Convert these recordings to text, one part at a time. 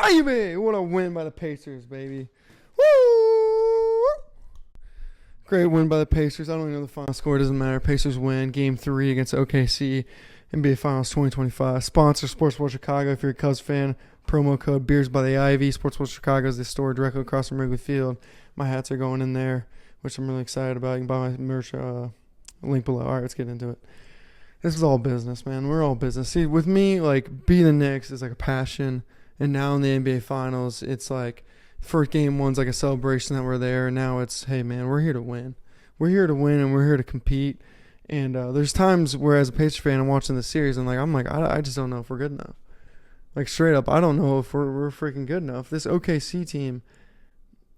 Baby! What a win by the Pacers, baby. Woo! Great win by the Pacers. I don't even know the final score. It doesn't matter. Pacers win. Game 3 against OKC. NBA Finals 2025. Sponsor Sportsbook Chicago. If you're a Cubs fan, promo code Beers by the Ivy. Sportsbook Chicago is the store directly across from Wrigley Field. My hats are going in there, which I'm really excited about. You can buy my merch link below. All right, let's get into it. This is all business, man. We're all business. See, with me, like, beating the Knicks is like a passion. And now in the NBA Finals, it's like first game one's like a celebration that we're there. And now it's, hey, man, we're here to win. We're here to win, and we're here to compete. And there's times where, as a Pacers fan, I'm watching the series, and I just don't know if we're good enough. Like, straight up, I don't know if we're freaking good enough. This OKC team,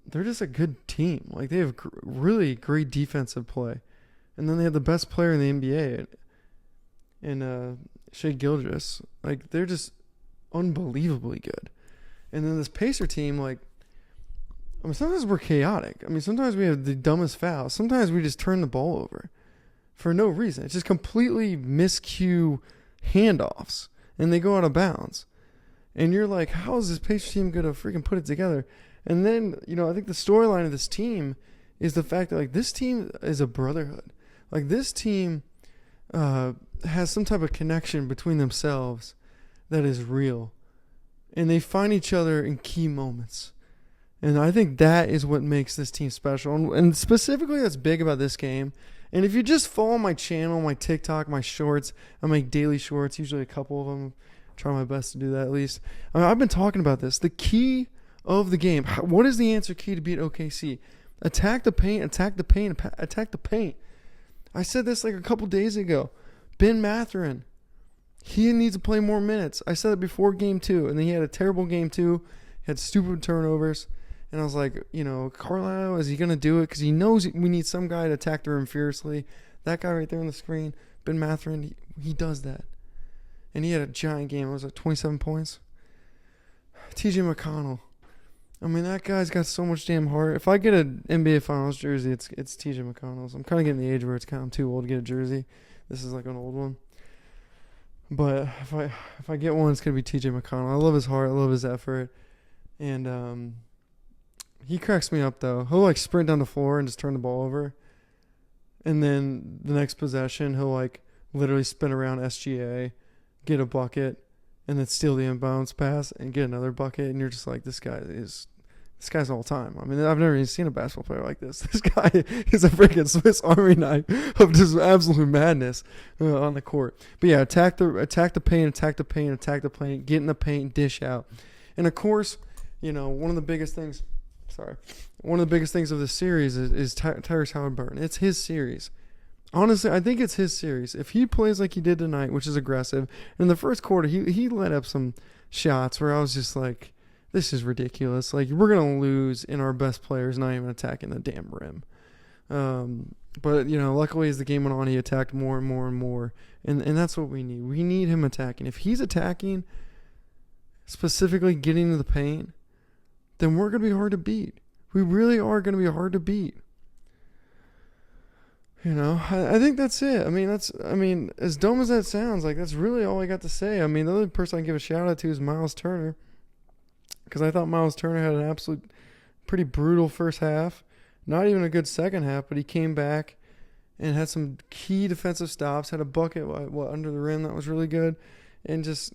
they're just a good team. Like, they have really great defensive play. And then they have the best player in the NBA, and Shai Gilgeous. Like, they're just unbelievably good. And then this Pacer team, like, I mean, sometimes we're chaotic. I mean, sometimes we have the dumbest fouls. Sometimes we just turn the ball over for no reason. It's just completely miscue handoffs, and they go out of bounds. And you're like, how is this Pacer team going to freaking put it together? And then, I think the storyline of this team is the fact that, like, this team is a brotherhood. Like, this team has some type of connection between themselves that is real. And they find each other in key moments. And I think that is what makes this team special. And specifically that's big about this game. And if you just follow my channel, my TikTok, my shorts, I make daily shorts, usually a couple of them. Try my best to do that at least. I mean, I've been talking about this. The key of the game. What is the answer key to beat OKC? Attack the paint, attack the paint, attack the paint. I said this like a couple days ago. Ben Mathurin. He needs to play more minutes. I said it before game 2, and then he had a terrible game 2. He had stupid turnovers. And I was like, Carlisle, is he going to do it? Because he knows we need some guy to attack the rim fiercely. That guy right there on the screen, Ben Mathurin, he does that. And he had a giant game. It was like 27 points. TJ McConnell. I mean, that guy's got so much damn heart. If I get an NBA Finals jersey, it's TJ McConnell's. I'm kind of getting the age where it's kind of too old to get a jersey. This is like an old one. But if I get one, it's going to be TJ McConnell. I love his heart. I love his effort. And he cracks me up, though. He'll, like, sprint down the floor and just turn the ball over. And then the next possession, he'll, like, literally spin around SGA, get a bucket, and then steal the inbounds pass and get another bucket. And you're just like, this guy's all time. I mean, I've never even seen a basketball player like this. This guy is a freaking Swiss Army knife of just absolute madness on the court. But yeah, attack the paint, get in the paint, dish out. And of course, one of the biggest things of this series is Tyrese Halliburton. It's his series. Honestly, I think it's his series. If he plays like he did tonight, which is aggressive, in the first quarter, he let up some shots where I was just like, this is ridiculous. Like, we're going to lose and our best player's not even attacking the damn rim. But, luckily as the game went on, he attacked more and more and more. And that's what we need. We need him attacking. If he's attacking, specifically getting to the paint, then we're going to be hard to beat. We really are going to be hard to beat. I think that's it. I mean, as dumb as that sounds, like, that's really all I got to say. I mean, the other person I give a shout out to is Miles Turner. Because I thought Miles Turner had an absolute pretty brutal first half. Not even a good second half, but he came back and had some key defensive stops, had a bucket under the rim that was really good, and just,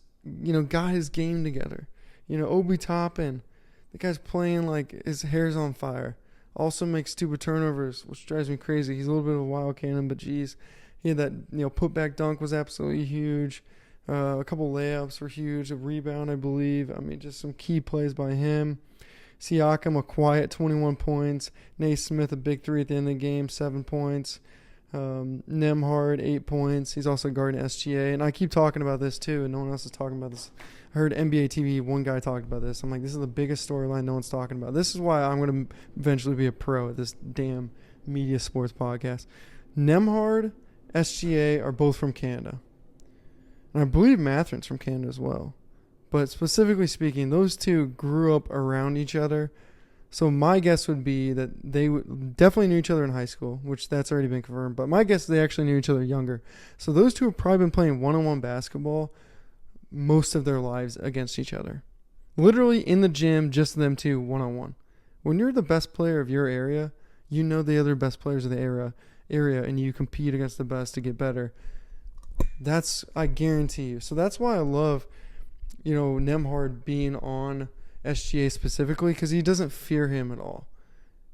got his game together. Obi Toppin, the guy's playing like his hair's on fire. Also makes stupid turnovers, which drives me crazy. He's a little bit of a wild cannon, but geez, he had that putback dunk was absolutely huge. A couple layups were huge. A rebound, I believe. I mean, just some key plays by him. Siakam, a quiet 21 points. Naismith, a big 3 at the end of the game, 7 points. Nembhard, 8 points. He's also guarding SGA. And I keep talking about this too, and no one else is talking about this. I heard NBA TV, one guy talked about this. I'm like, this is the biggest storyline no one's talking about. This is why I'm going to eventually be a pro at this damn media sports podcast. Nembhard, SGA are both from Canada. And I believe Mathurin's from Canada as well. But specifically speaking, those two grew up around each other. So my guess would be that they definitely knew each other in high school, which that's already been confirmed. But my guess is they actually knew each other younger. So those two have probably been playing one-on-one basketball most of their lives against each other. Literally in the gym, just them two, one-on-one. When you're the best player of your area, you know the other best players of the area, and you compete against the best to get better. That's, I guarantee you. So that's why I love, Nemhard being on SGA specifically, because he doesn't fear him at all.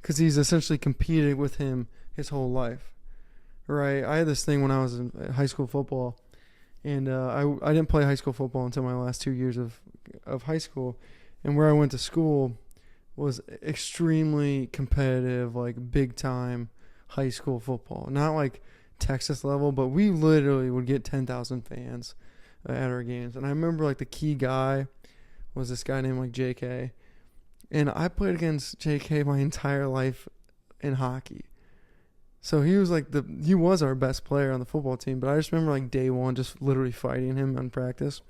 Because he's essentially competed with him his whole life. Right? I had this thing when I was in high school football, and I didn't play high school football until my last 2 years of high school. And where I went to school was extremely competitive, like big time high school football. Not like Texas level, but we literally would get 10,000 fans at our games. And I remember like the key guy was this guy named like JK. And I played against JK my entire life in hockey. So he was he was our best player on the football team, but I just remember like day one just literally fighting him in practice.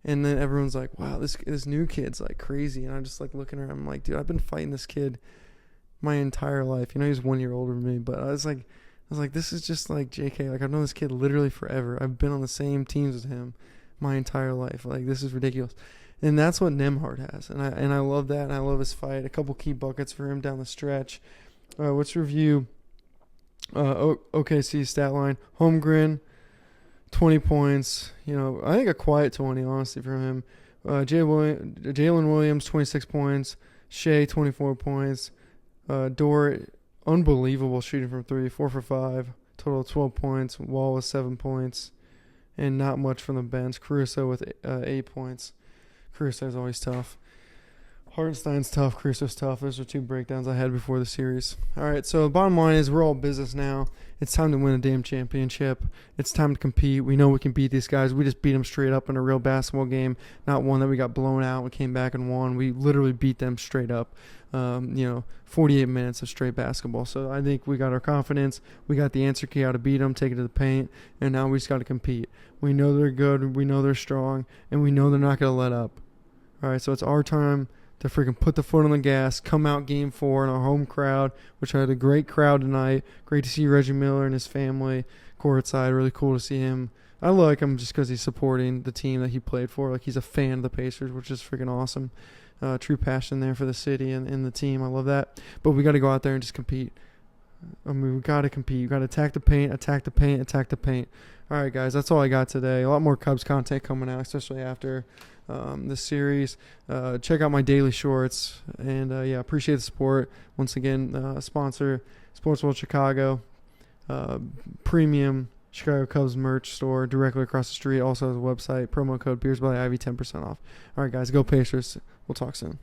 And then everyone's like, wow, this new kid's like crazy. And I'm just like looking at him, I'm like, dude, I've been fighting this kid my entire life. He's 1 year older than me, but I was like, this is just like JK. Like, I've known this kid literally forever. I've been on the same teams with him my entire life. Like, this is ridiculous. And that's what Nemhard has. And I love that, and I love his fight. A couple key buckets for him down the stretch. Let's review OKC stat line. Holmgren, 20 points. I think a quiet 20, honestly, from him. Jalen Williams, 26 points. Shea, 24 points. Dort, unbelievable shooting from 3, 4 for 5. Total of 12 points. Wall with 7 points. And not much from the bench. Caruso with 8 points. Caruso's always tough. Hartenstein's tough. Caruso's tough. Those are two breakdowns I had before the series. All right, so the bottom line is we're all business now. It's time to win a damn championship. It's time to compete. We know we can beat these guys. We just beat them straight up in a real basketball game, not one that we got blown out. We came back and won. We literally beat them straight up. 48 minutes of straight basketball. So I think we got our confidence. We got the answer key how to beat them, take it to the paint, and now we just got to compete. We know they're good. We know they're strong, and we know they're not going to let up. All right, so it's our time to freaking put the foot on the gas, come out game 4 in our home crowd, which I had a great crowd tonight. Great to see Reggie Miller and his family courtside. Really cool to see him. I like him just because he's supporting the team that he played for. Like, he's a fan of the Pacers, which is freaking awesome. True passion there for the city and the team. I love that. But we got to go out there and just compete. We got to compete. You got to attack the paint, attack the paint, attack the paint. All right, guys, that's all I got today. A lot more Cubs content coming out, especially after this series. Check out my daily shorts. And, appreciate the support. Once again, sponsor, Sports World Chicago, premium Chicago Cubs merch store directly across the street. Also has a website, promo code Beers by the Ivy, 10% off. All right, guys, go Pacers. We'll talk soon.